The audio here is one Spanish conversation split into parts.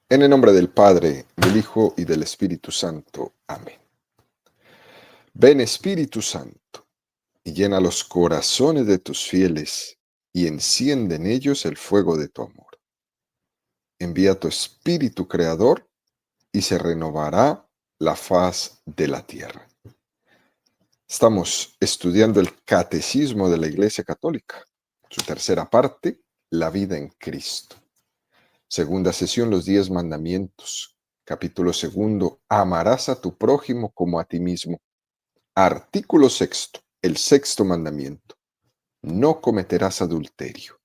En el nombre del Padre, del Hijo y del Espíritu Santo. Amén. Ven Espíritu Santo, y llena los corazones de tus fieles, y enciende en ellos el fuego de tu amor. Envía tu Espíritu Creador, y se renovará la faz de la tierra. Estamos estudiando el Catecismo de la Iglesia Católica, su tercera parte, la vida en Cristo. Segunda sesión, los 10 mandamientos. Capítulo segundo, amarás a tu prójimo como a ti mismo. Artículo sexto, el sexto mandamiento. No cometerás adulterio.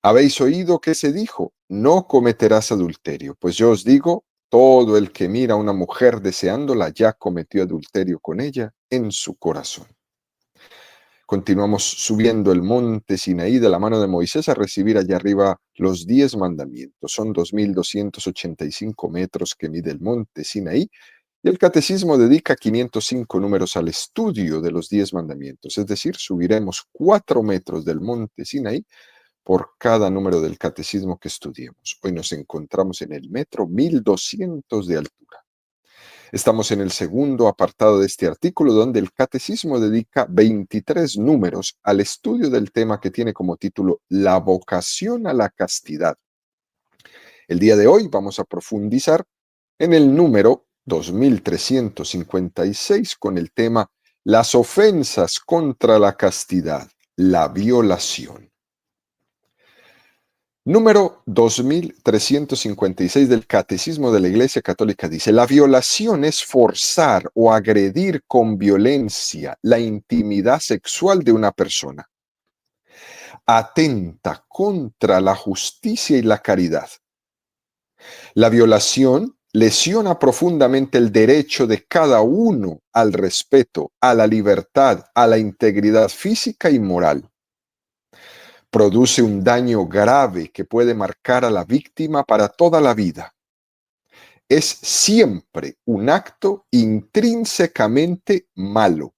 Habéis oído que se dijo, no cometerás adulterio. Pues yo os digo, todo el que mira a una mujer deseándola ya cometió adulterio con ella en su corazón. Continuamos subiendo el monte Sinaí de la mano de Moisés a recibir allá arriba los 10 mandamientos. Son 2.285 metros que mide el monte Sinaí y el catecismo dedica 505 números al estudio de los 10 mandamientos. Es decir, subiremos 4 metros del monte Sinaí por cada número del catecismo que estudiemos. Hoy nos encontramos en el metro 1200 de altura. Estamos en el segundo apartado de este artículo, donde el Catecismo dedica 23 números al estudio del tema que tiene como título La vocación a la castidad. El día de hoy vamos a profundizar en el número 2356 con el tema Las ofensas contra la castidad, la violación. Número 2356 del Catecismo de la Iglesia Católica dice, la violación es forzar o agredir con violencia la intimidad sexual de una persona. Atenta contra la justicia y la caridad. La violación lesiona profundamente el derecho de cada uno al respeto, a la libertad, a la integridad física y moral. Produce un daño grave que puede marcar a la víctima para toda la vida. Es siempre un acto intrínsecamente malo.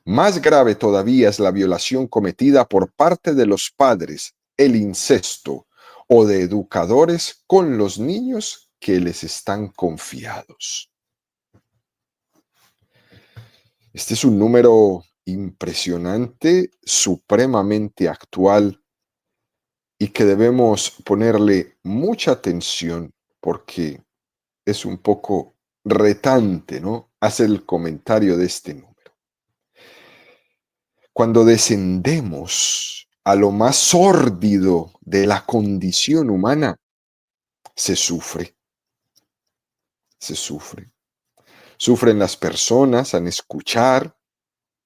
Más grave todavía es la violación cometida por parte de los padres, el incesto o de educadores con los niños que les están confiados. Este es un número impresionante, supremamente actual, y que debemos ponerle mucha atención porque es un poco retante, ¿no? Hacer el comentario de este número. Cuando descendemos a lo más sórdido de la condición humana, se sufre, se sufre. Sufren las personas al escuchar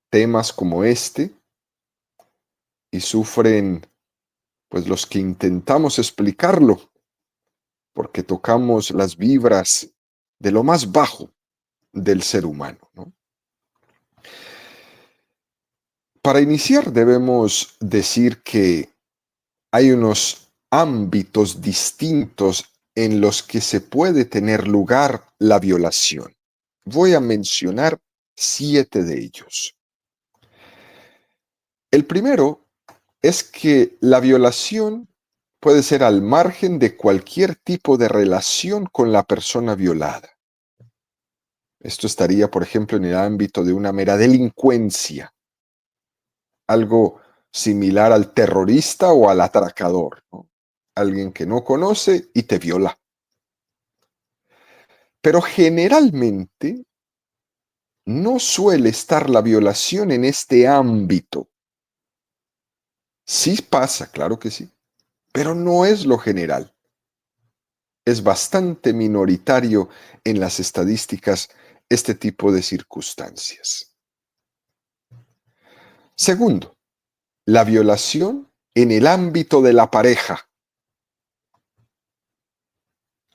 temas como este y sufren pues los que intentamos explicarlo, porque tocamos las vibras de lo más bajo del ser humano, ¿no? Para iniciar debemos decir que hay unos ámbitos distintos en los que se puede tener lugar la violación. Voy a mencionar 7 de ellos. El primero es que la violación puede ser al margen de cualquier tipo de relación con la persona violada. Esto estaría, por ejemplo, en el ámbito de una mera delincuencia, algo similar al terrorista o al atracador, ¿no? Alguien que no conoce y te viola. Pero generalmente no suele estar la violación en este ámbito. Sí pasa, claro que sí, pero no es lo general. Es bastante minoritario en las estadísticas este tipo de circunstancias. Segundo, la violación en el ámbito de la pareja.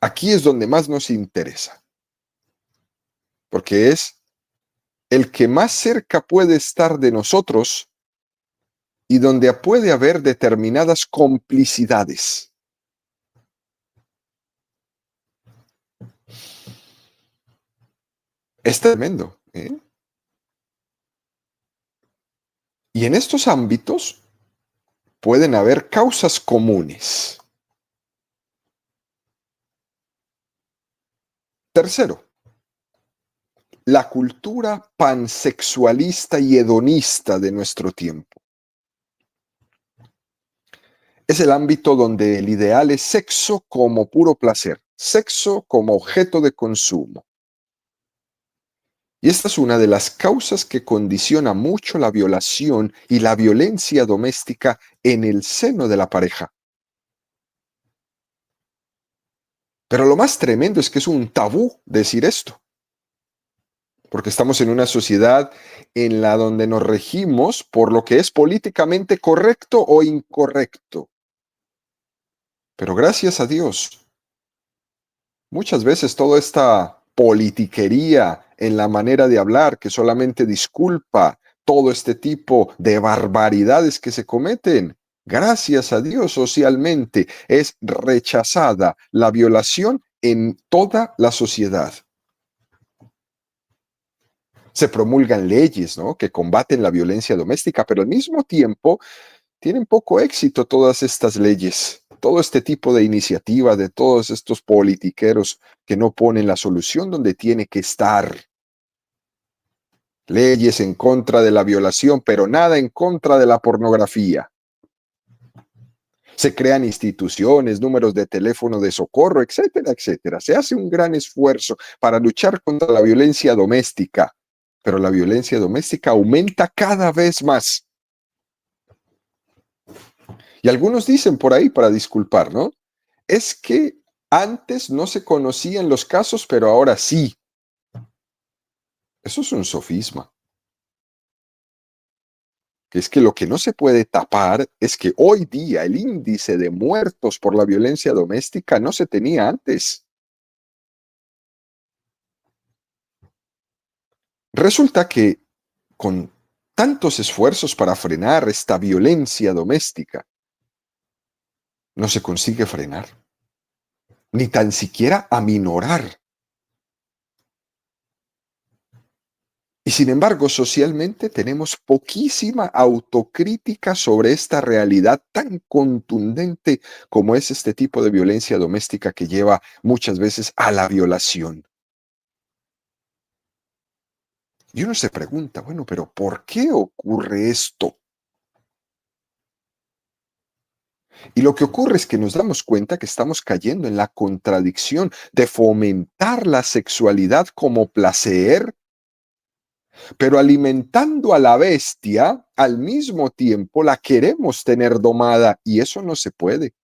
Aquí es donde más nos interesa, porque es el que más cerca puede estar de nosotros y donde puede haber determinadas complicidades. Es tremendo, ¿eh? Y en estos ámbitos pueden haber causas comunes. Tercero, la cultura pansexualista y hedonista de nuestro tiempo. Es el ámbito donde el ideal es sexo como puro placer, sexo como objeto de consumo. Y esta es una de las causas que condiciona mucho la violación y la violencia doméstica en el seno de la pareja. Pero lo más tremendo es que es un tabú decir esto, porque estamos en una sociedad en la donde nos regimos por lo que es políticamente correcto o incorrecto. Pero gracias a Dios, muchas veces toda esta politiquería en la manera de hablar que solamente disculpa todo este tipo de barbaridades que se cometen, gracias a Dios socialmente es rechazada la violación en toda la sociedad. Se promulgan leyes, ¿no?, que combaten la violencia doméstica, pero al mismo tiempo tienen poco éxito todas estas leyes, todo este tipo de iniciativa de todos estos politiqueros que no ponen la solución donde tiene que estar. Leyes en contra de la violación, pero nada en contra de la pornografía. Se crean instituciones, números de teléfono de socorro, etcétera, etcétera. Se hace un gran esfuerzo para luchar contra la violencia doméstica, pero la violencia doméstica aumenta cada vez más. Y algunos dicen por ahí, para disculpar, ¿no? Es que antes no se conocían los casos, pero ahora sí. Eso es un sofisma. Que es que lo que no se puede tapar es que hoy día el índice de muertos por la violencia doméstica no se tenía antes. Resulta que con tantos esfuerzos para frenar esta violencia doméstica, no se consigue frenar, ni tan siquiera aminorar. Y sin embargo, socialmente tenemos poquísima autocrítica sobre esta realidad tan contundente como es este tipo de violencia doméstica que lleva muchas veces a la violación. Y uno se pregunta, bueno, pero ¿por qué ocurre esto? Y lo que ocurre es que nos damos cuenta que estamos cayendo en la contradicción de fomentar la sexualidad como placer, pero alimentando a la bestia, al mismo tiempo la queremos tener domada y eso no se puede.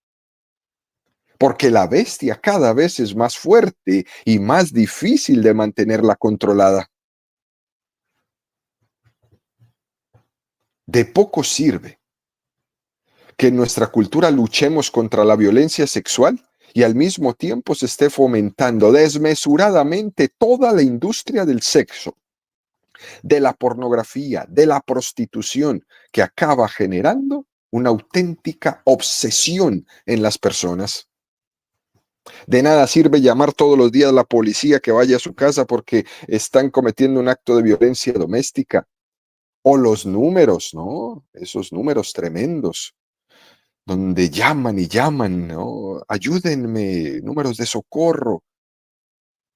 Porque la bestia cada vez es más fuerte y más difícil de mantenerla controlada. De poco sirve que en nuestra cultura luchemos contra la violencia sexual y al mismo tiempo se esté fomentando desmesuradamente toda la industria del sexo, de la pornografía, de la prostitución, que acaba generando una auténtica obsesión en las personas. De nada sirve llamar todos los días a la policía que vaya a su casa porque están cometiendo un acto de violencia doméstica. O los números, ¿no? Esos números tremendos donde llaman y llaman, ¿no? Ayúdenme, números de socorro.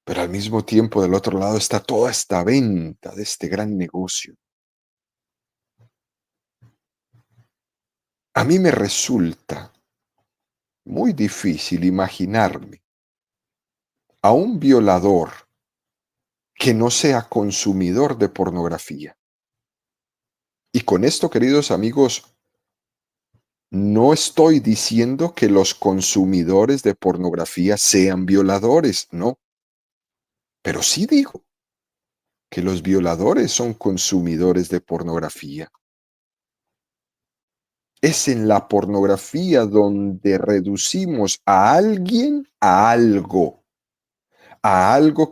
Pero al mismo tiempo del otro lado está toda esta venta de este gran negocio. A mí me resulta muy difícil imaginarme a un violador que no sea consumidor de pornografía. Y con esto, queridos amigos, no estoy diciendo que los consumidores de pornografía sean violadores, no, pero sí digo que los violadores son consumidores de pornografía. Es en la pornografía donde reducimos a alguien a algo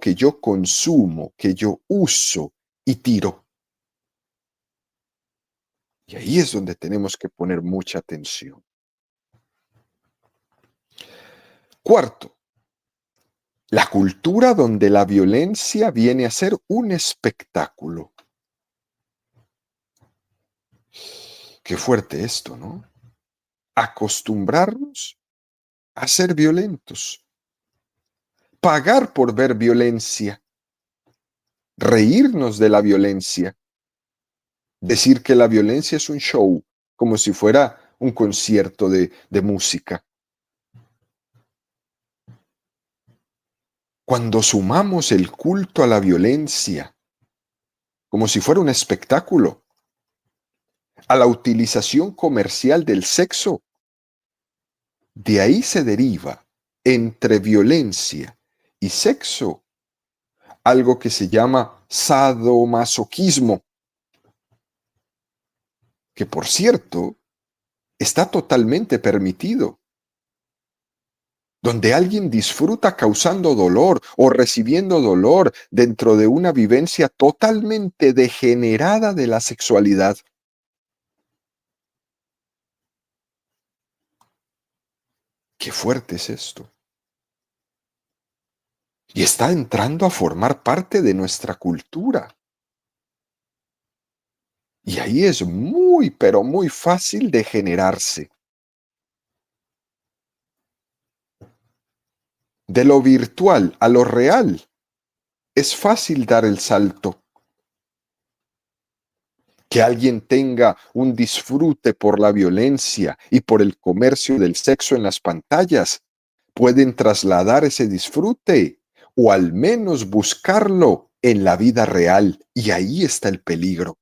que yo consumo, que yo uso y tiro. Y ahí es donde tenemos que poner mucha atención. Cuarto, la cultura donde la violencia viene a ser un espectáculo. Qué fuerte esto, ¿no? Acostumbrarnos a ser violentos. pagar por ver violencia, reírnos de la violencia, decir que la violencia es un show, como si fuera un concierto de música. Cuando sumamos el culto a la violencia, como si fuera un espectáculo, a la utilización comercial del sexo, de ahí se deriva entre violencia y sexo algo que se llama sadomasoquismo, que por cierto está totalmente permitido, donde alguien disfruta causando dolor o recibiendo dolor dentro de una vivencia totalmente degenerada de la sexualidad. Qué fuerte es esto. Y está entrando a formar parte de nuestra cultura. Y ahí es muy, pero muy fácil degenerarse. De lo virtual a lo real, es fácil dar el salto. Que alguien tenga un disfrute por la violencia y por el comercio del sexo en las pantallas, pueden trasladar ese disfrute o al menos buscarlo en la vida real. Y ahí está el peligro.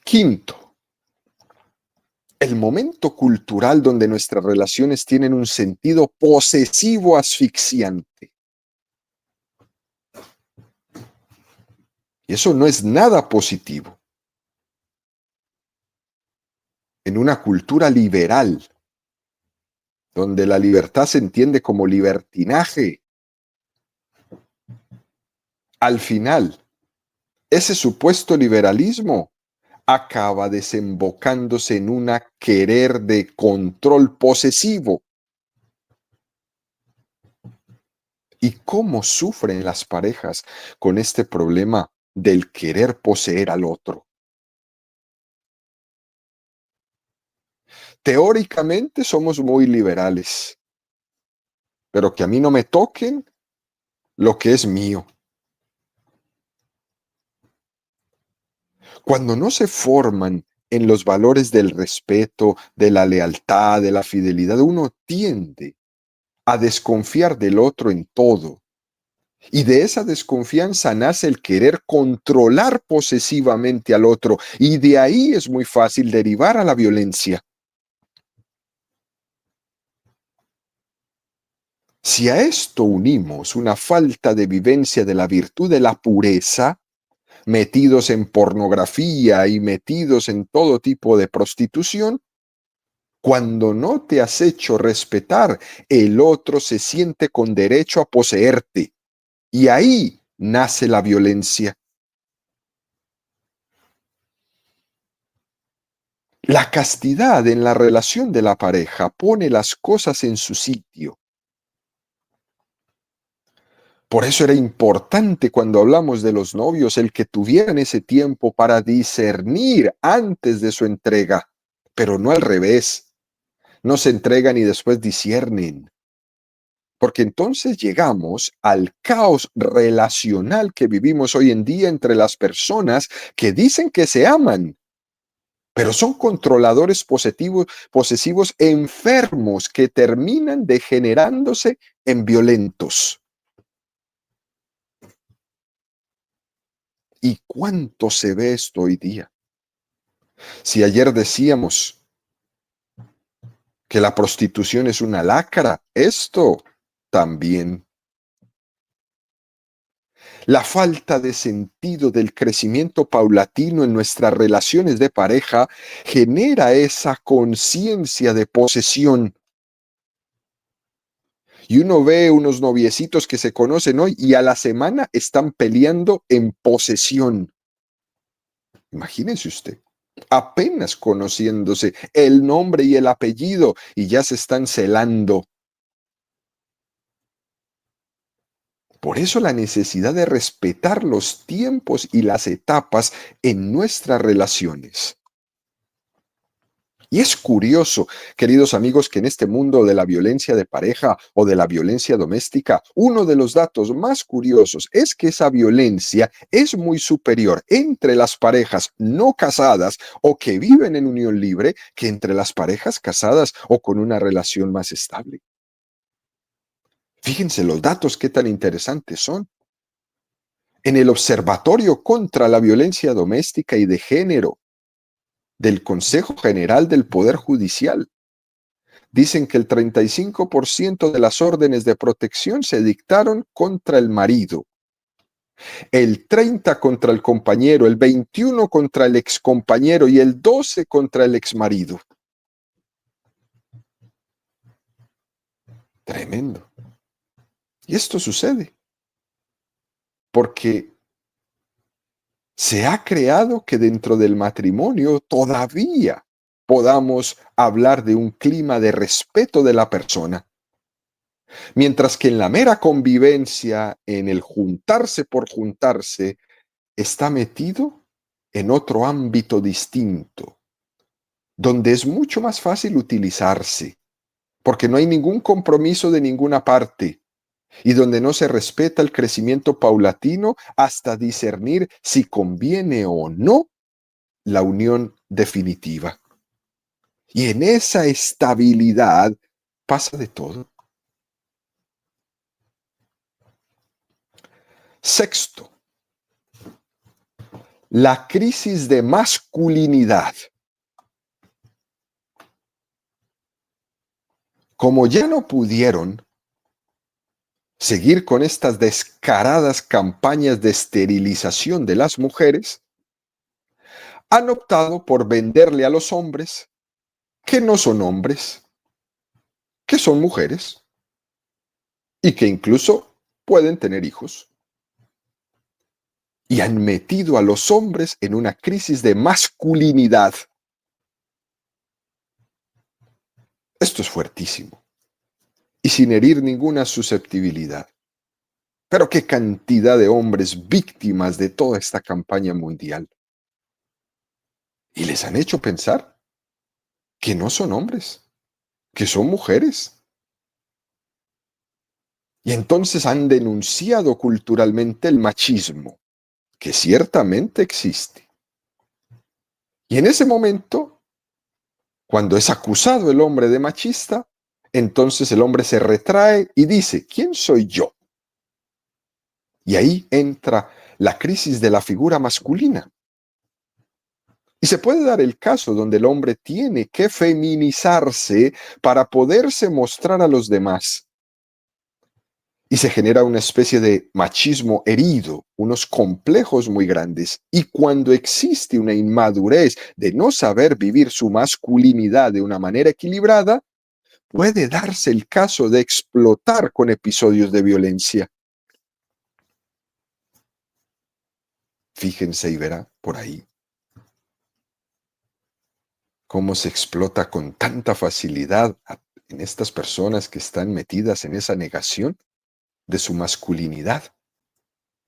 Quinto, el momento cultural donde nuestras relaciones tienen un sentido posesivo asfixiante. Y eso no es nada positivo. En una cultura liberal, donde la libertad se entiende como libertinaje, al final, ese supuesto liberalismo acaba desembocándose en un querer de control posesivo. ¿Y cómo sufren las parejas con este problema del querer poseer al otro? Teóricamente somos muy liberales, pero que a mí no me toquen lo que es mío. Cuando no se forman en los valores del respeto, de la lealtad, de la fidelidad, uno tiende a desconfiar del otro en todo. Y de esa desconfianza nace el querer controlar posesivamente al otro. Y de ahí es muy fácil derivar a la violencia. Si a esto unimos una falta de vivencia de la virtud de la pureza, metidos en pornografía y metidos en todo tipo de prostitución, cuando no te has hecho respetar, el otro se siente con derecho a poseerte. Y ahí nace la violencia. La castidad en la relación de la pareja pone las cosas en su sitio. Por eso era importante cuando hablamos de los novios el que tuvieran ese tiempo para discernir antes de su entrega, pero no al revés. No se entregan y después disciernen. Porque entonces llegamos al caos relacional que vivimos hoy en día entre las personas que dicen que se aman, pero son controladores posesivos enfermos que terminan degenerándose en violentos. ¿Y cuánto se ve esto hoy día? Si ayer decíamos que la prostitución es una lacra, esto también. La falta de sentido del crecimiento paulatino en nuestras relaciones de pareja genera esa conciencia de posesión. Y uno ve unos noviecitos que se conocen hoy y a la semana están peleando en posesión. Imagínense usted, apenas conociéndose el nombre y el apellido y ya se están celando. Por eso la necesidad de respetar los tiempos y las etapas en nuestras relaciones. Y es curioso, queridos amigos, que en este mundo de la violencia de pareja o de la violencia doméstica, uno de los datos más curiosos es que esa violencia es muy superior entre las parejas no casadas o que viven en unión libre que entre las parejas casadas o con una relación más estable. Fíjense los datos, qué tan interesantes son. En el Observatorio contra la Violencia Doméstica y de Género del Consejo General del Poder Judicial, dicen que el 35% de las órdenes de protección se dictaron contra el marido, el 30% contra el compañero, el 21% contra el excompañero y el 12% contra el exmarido. Tremendo. Y esto sucede porque se ha creado que dentro del matrimonio todavía podamos hablar de un clima de respeto de la persona, mientras que en la mera convivencia, en el juntarse por juntarse, está metido en otro ámbito distinto, donde es mucho más fácil utilizarse, porque no hay ningún compromiso de ninguna parte y donde no se respeta el crecimiento paulatino hasta discernir si conviene o no la unión definitiva. Y en esa estabilidad pasa de todo. Sexto, la crisis de masculinidad. Como ya no pudieron seguir con estas descaradas campañas de esterilización de las mujeres, han optado por venderle a los hombres que no son hombres, que son mujeres y que incluso pueden tener hijos. Y han metido a los hombres en una crisis de masculinidad. Esto es fuertísimo y sin herir ninguna susceptibilidad. Pero qué cantidad de hombres víctimas de toda esta campaña mundial. Y les han hecho pensar que no son hombres, que son mujeres. Y entonces han denunciado culturalmente el machismo, que ciertamente existe. Y en ese momento, cuando es acusado el hombre de machista, entonces el hombre se retrae y dice, ¿quién soy yo? Y ahí entra la crisis de la figura masculina. Y se puede dar el caso donde el hombre tiene que feminizarse para poderse mostrar a los demás. Y se genera una especie de machismo herido, unos complejos muy grandes. Y cuando existe una inmadurez de no saber vivir su masculinidad de una manera equilibrada, puede darse el caso de explotar con episodios de violencia. Fíjense y verá por ahí cómo se explota con tanta facilidad en estas personas que están metidas en esa negación de su masculinidad.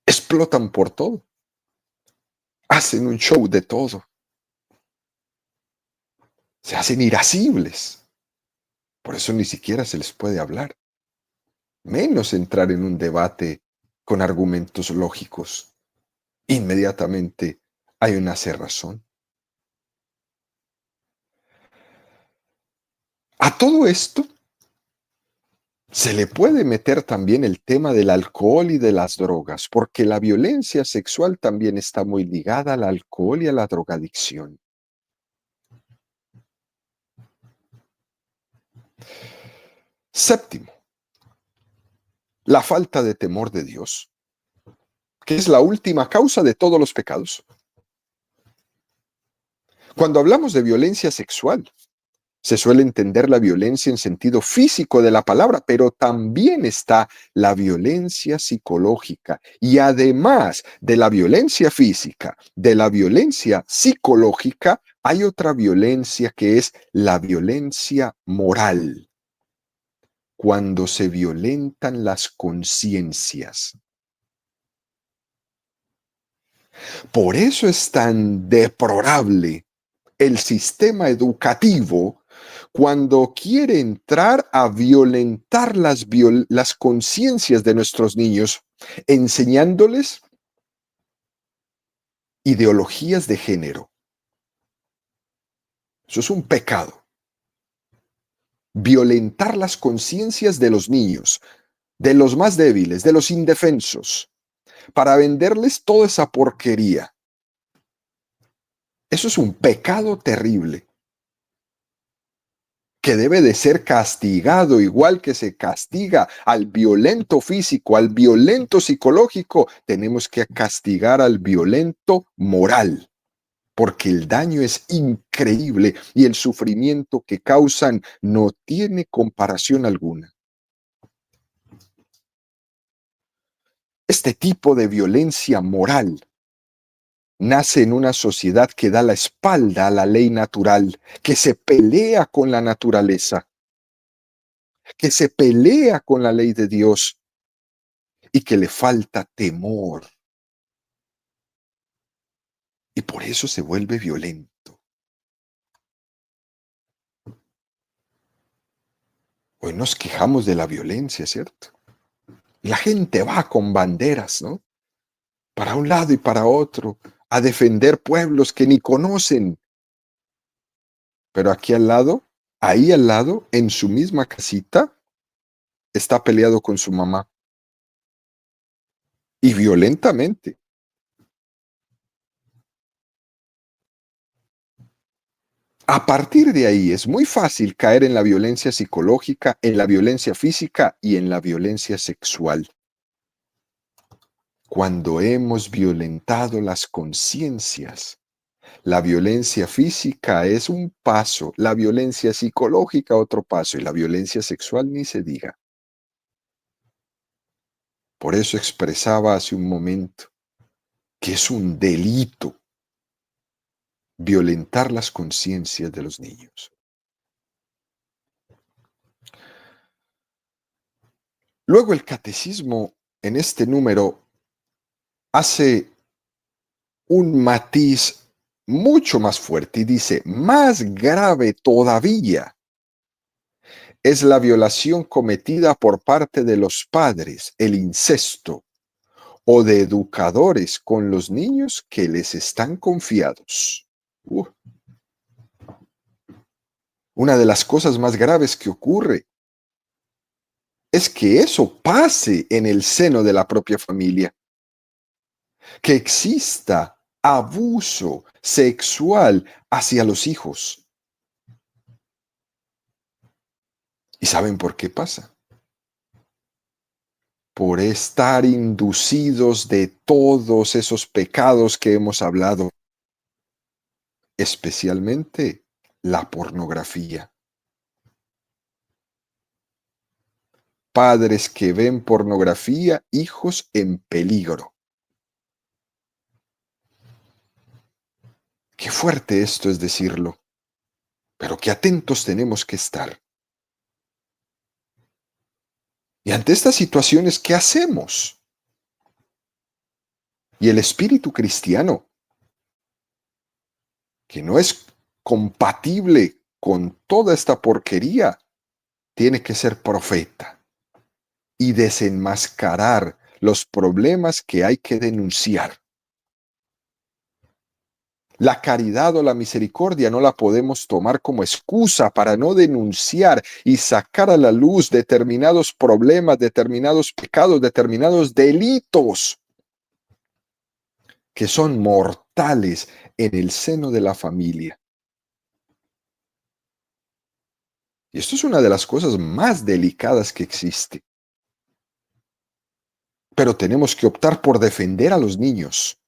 Explotan por todo. Hacen un show de todo. Se hacen irascibles. Por eso ni siquiera se les puede hablar. Menos entrar en un debate con argumentos lógicos. Inmediatamente hay una cerrazón. A todo esto se le puede meter también el tema del alcohol y de las drogas, porque la violencia sexual también está muy ligada al alcohol y a la drogadicción. Séptimo, la falta de temor de Dios, que es la última causa de todos los pecados. Cuando hablamos de violencia sexual, se suele entender la violencia en sentido físico de la palabra, pero también está la violencia psicológica. Y además de la violencia física, de la violencia psicológica, hay otra violencia que es la violencia moral, cuando se violentan las conciencias. Por eso es tan deplorable el sistema educativo cuando quiere entrar a violentar las conciencias de nuestros niños, enseñándoles ideologías de género. Eso es un pecado. Violentar las conciencias de los niños, de los más débiles, de los indefensos, para venderles toda esa porquería. Eso es un pecado terrible que debe de ser castigado igual que se castiga al violento físico, al violento psicológico. Tenemos que castigar al violento moral, porque el daño es increíble y el sufrimiento que causan no tiene comparación alguna. Este tipo de violencia moral nace en una sociedad que da la espalda a la ley natural, que se pelea con la naturaleza, que se pelea con la ley de Dios y que le falta temor. Y por eso se vuelve violento. Hoy nos quejamos de la violencia, ¿cierto? Y la gente va con banderas, ¿no? Para un lado y para otro, a defender pueblos que ni conocen. Pero aquí al lado, ahí al lado, en su misma casita, está peleado con su mamá. Y violentamente. A partir de ahí es muy fácil caer en la violencia psicológica, en la violencia física y en la violencia sexual. Cuando hemos violentado las conciencias, la violencia física es un paso, la violencia psicológica otro paso y la violencia sexual ni se diga. Por eso expresaba hace un momento que es un delito violentar las conciencias de los niños. Luego el catecismo en este número hace un matiz mucho más fuerte y dice, más grave todavía es la violación cometida por parte de los padres, el incesto, o de educadores con los niños que les están confiados. Una de las cosas más graves que ocurre es que eso pase en el seno de la propia familia, que exista abuso sexual hacia los hijos. ¿Y saben por qué pasa? Por estar inducidos de todos esos pecados que hemos hablado, especialmente la pornografía. Padres que ven pornografía, hijos en peligro. Qué fuerte esto es decirlo, pero qué atentos tenemos que estar. Y ante estas situaciones, ¿qué hacemos? Y el espíritu cristiano, que no es compatible con toda esta porquería, tiene que ser profeta y desenmascarar los problemas que hay que denunciar. La caridad o la misericordia no la podemos tomar como excusa para no denunciar y sacar a la luz determinados problemas, determinados pecados, determinados delitos que son mortales en el seno de la familia. Y esto es una de las cosas más delicadas que existe. Pero tenemos que optar por defender a los niños.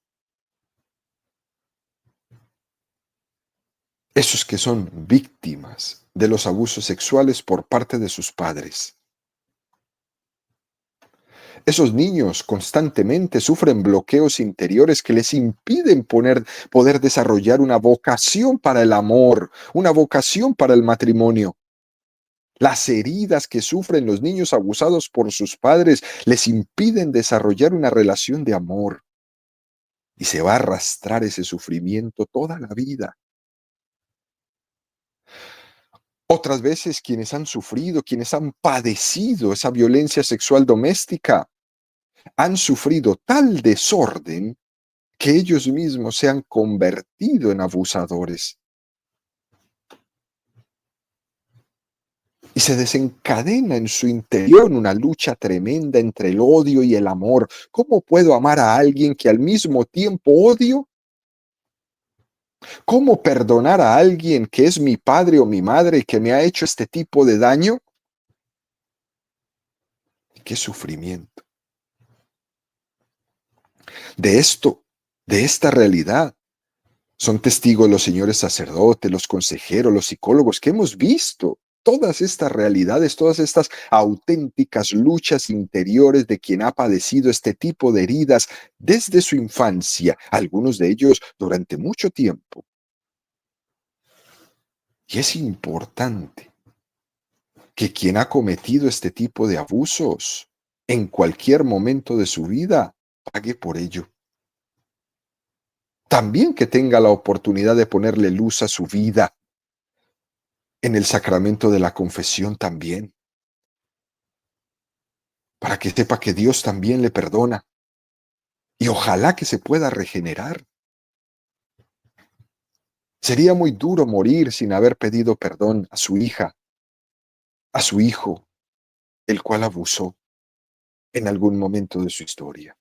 Esos que son víctimas de los abusos sexuales por parte de sus padres. Esos niños constantemente sufren bloqueos interiores que les impiden poder desarrollar una vocación para el amor, una vocación para el matrimonio. Las heridas que sufren los niños abusados por sus padres les impiden desarrollar una relación de amor. Y se va a arrastrar ese sufrimiento toda la vida. Otras veces quienes han sufrido, quienes han padecido esa violencia sexual doméstica, han sufrido tal desorden que ellos mismos se han convertido en abusadores. Y se desencadena en su interior una lucha tremenda entre el odio y el amor. ¿Cómo puedo amar a alguien que al mismo tiempo odio? ¿Cómo perdonar a alguien que es mi padre o mi madre y que me ha hecho este tipo de daño? ¡Qué sufrimiento! De esto, de esta realidad, son testigos los señores sacerdotes, los consejeros, los psicólogos que hemos visto todas estas realidades, todas estas auténticas luchas interiores de quien ha padecido este tipo de heridas desde su infancia, algunos de ellos durante mucho tiempo. Y es importante que quien ha cometido este tipo de abusos en cualquier momento de su vida pague por ello. También que tenga la oportunidad de ponerle luz a su vida en el sacramento de la confesión también, para que sepa que Dios también le perdona y ojalá que se pueda regenerar. Sería muy duro morir sin haber pedido perdón a su hija, a su hijo, el cual abusó en algún momento de su historia.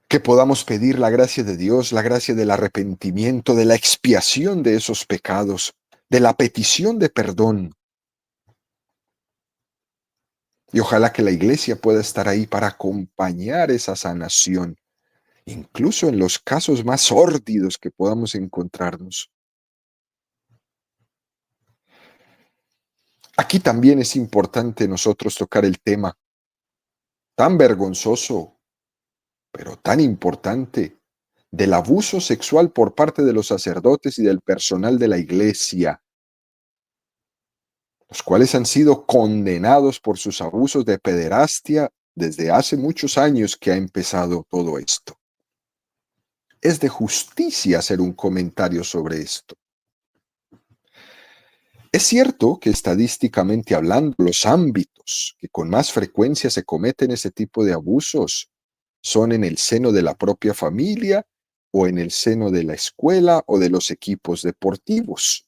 Que podamos pedir la gracia de Dios, la gracia del arrepentimiento, de la expiación de esos pecados, de la petición de perdón. Y ojalá que la iglesia pueda estar ahí para acompañar esa sanación, incluso en los casos más sórdidos que podamos encontrarnos. Aquí también es importante nosotros tocar el tema tan vergonzoso, pero tan importante, del abuso sexual por parte de los sacerdotes y del personal de la iglesia, los cuales han sido condenados por sus abusos de pederastia desde hace muchos años que ha empezado todo esto. Es de justicia hacer un comentario sobre esto. Es cierto que estadísticamente hablando, los ámbitos que con más frecuencia se cometen ese tipo de abusos son en el seno de la propia familia o en el seno de la escuela o de los equipos deportivos.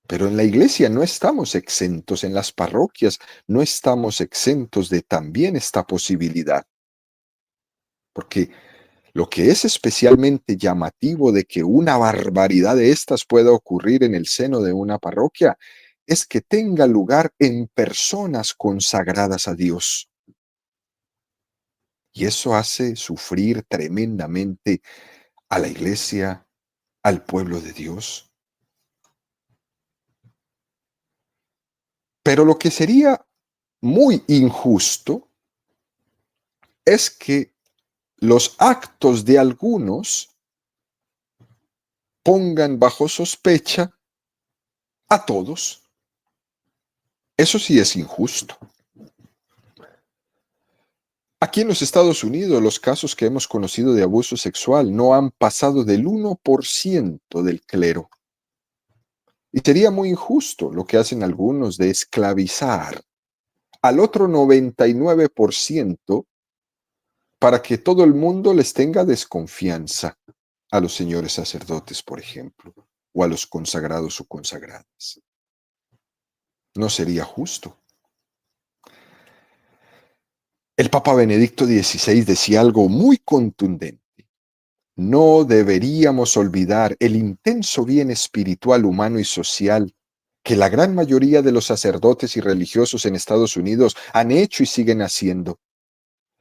Pero en la iglesia no estamos exentos, en las parroquias no estamos exentos de también esta posibilidad. Porque lo que es especialmente llamativo de que una barbaridad de estas pueda ocurrir en el seno de una parroquia es que tenga lugar en personas consagradas a Dios. Y eso hace sufrir tremendamente a la iglesia, al pueblo de Dios. Pero lo que sería muy injusto es que los actos de algunos pongan bajo sospecha a todos. Eso sí es injusto. Aquí en los Estados Unidos, los casos que hemos conocido de abuso sexual no han pasado del 1% del clero. Y sería muy injusto lo que hacen algunos de esclavizar al otro 99% para que todo el mundo les tenga desconfianza a los señores sacerdotes, por ejemplo, o a los consagrados o consagradas. No sería justo. El Papa Benedicto XVI decía algo muy contundente. No deberíamos olvidar el intenso bien espiritual, humano y social que la gran mayoría de los sacerdotes y religiosos en Estados Unidos han hecho y siguen haciendo.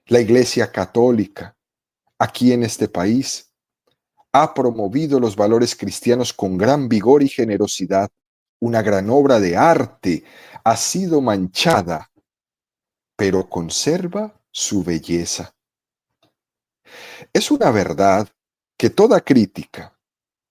La Iglesia Católica, aquí en este país, ha promovido los valores cristianos con gran vigor y generosidad. Una gran obra de arte ha sido manchada, pero conserva su belleza. Es una verdad que toda crítica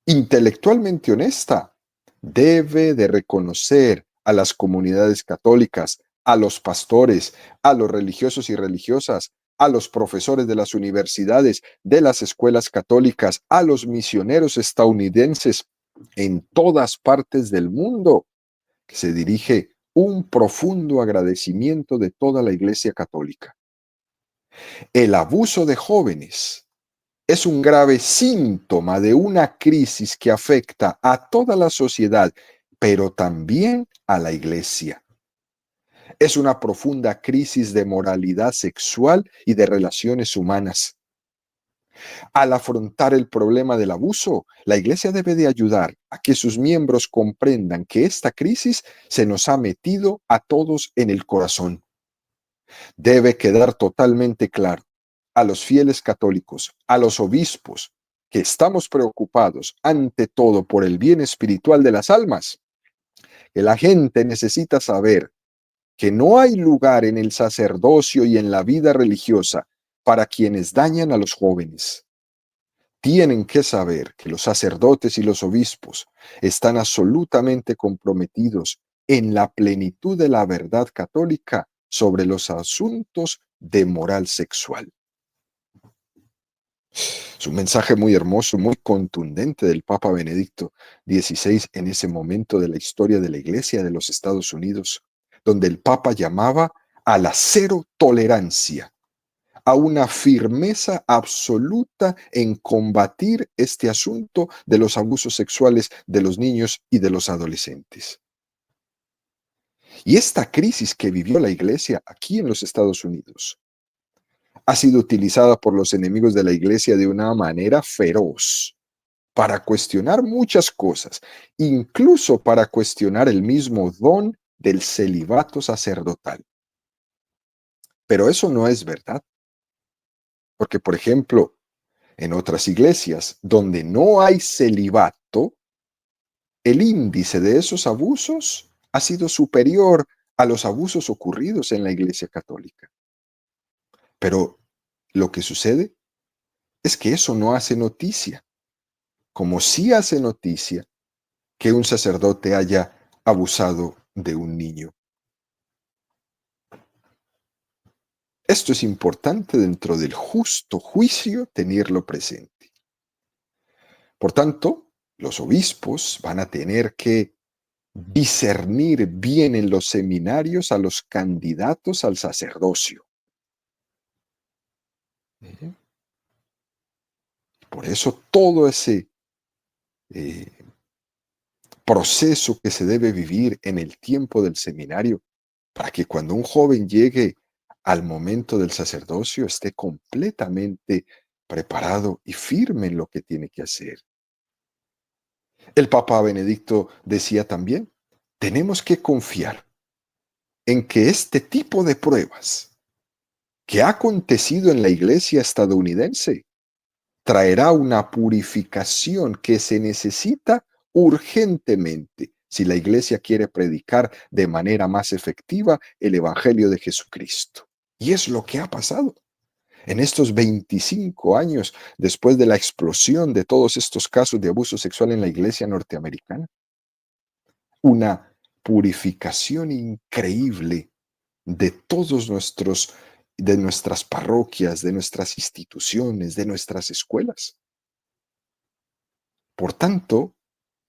intelectualmente honesta debe de reconocer a las comunidades católicas, a los pastores, a los religiosos y religiosas, a los profesores de las universidades, de las escuelas católicas, a los misioneros estadounidenses en todas partes del mundo, que se dirige un profundo agradecimiento de toda la Iglesia Católica. El abuso de jóvenes es un grave síntoma de una crisis que afecta a toda la sociedad, pero también a la Iglesia. Es una profunda crisis de moralidad sexual y de relaciones humanas. Al afrontar el problema del abuso, la Iglesia debe de ayudar a que sus miembros comprendan que esta crisis se nos ha metido a todos en el corazón. Debe quedar totalmente claro a los fieles católicos, a los obispos, que estamos preocupados ante todo por el bien espiritual de las almas, que la gente necesita saber que no hay lugar en el sacerdocio y en la vida religiosa para quienes dañan a los jóvenes. Tienen que saber que los sacerdotes y los obispos están absolutamente comprometidos en la plenitud de la verdad católica sobre los asuntos de moral sexual. Es un mensaje muy hermoso, muy contundente del Papa Benedicto XVI en ese momento de la historia de la Iglesia de los Estados Unidos, donde el Papa llamaba a la cero tolerancia, a una firmeza absoluta en combatir este asunto de los abusos sexuales de los niños y de los adolescentes. Y esta crisis que vivió la Iglesia aquí en los Estados Unidos ha sido utilizada por los enemigos de la Iglesia de una manera feroz para cuestionar muchas cosas, incluso para cuestionar el mismo don del celibato sacerdotal. Pero eso no es verdad, porque, por ejemplo, en otras iglesias donde no hay celibato, el índice de esos abusos ha sido superior a los abusos ocurridos en la Iglesia Católica. Pero lo que sucede es que eso no hace noticia, como sí hace noticia que un sacerdote haya abusado de un niño. Esto es importante dentro del justo juicio tenerlo presente. Por tanto, los obispos van a tener que discernir bien en los seminarios a los candidatos al sacerdocio. Por eso todo ese proceso que se debe vivir en el tiempo del seminario, para que cuando un joven llegue al momento del sacerdocio esté completamente preparado y firme en lo que tiene que hacer. El Papa Benedicto decía también, tenemos que confiar en que este tipo de pruebas que ha acontecido en la Iglesia estadounidense traerá una purificación que se necesita urgentemente si la Iglesia quiere predicar de manera más efectiva el Evangelio de Jesucristo. Y es lo que ha pasado en estos 25 años después de la explosión de todos estos casos de abuso sexual en la Iglesia norteamericana. Una purificación increíble de de nuestras parroquias, de nuestras instituciones, de nuestras escuelas. Por tanto,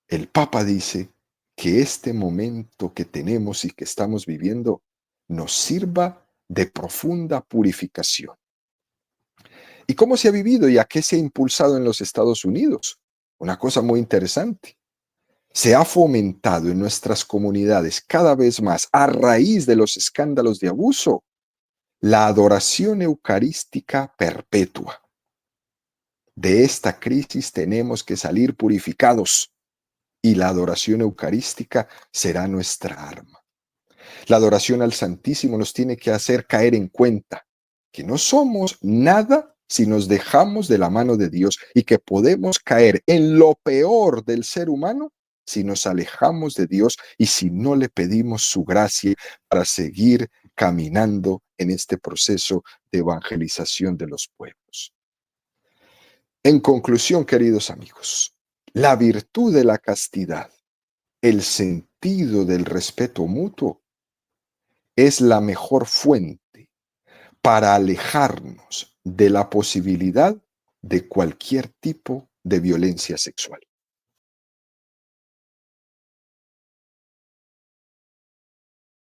el Papa dice que este momento que tenemos y que estamos viviendo nos sirva de profunda purificación. ¿Y cómo se ha vivido y a qué se ha impulsado en los Estados Unidos? Una cosa muy interesante. Se ha fomentado en nuestras comunidades cada vez más, a raíz de los escándalos de abuso, la adoración eucarística perpetua. De esta crisis tenemos que salir purificados y la adoración eucarística será nuestra arma. La adoración al Santísimo nos tiene que hacer caer en cuenta que no somos nada si nos dejamos de la mano de Dios y que podemos caer en lo peor del ser humano si nos alejamos de Dios y si no le pedimos su gracia para seguir caminando en este proceso de evangelización de los pueblos. En conclusión, queridos amigos, la virtud de la castidad, el sentido del respeto mutuo, es la mejor fuente para alejarnos de la posibilidad de cualquier tipo de violencia sexual.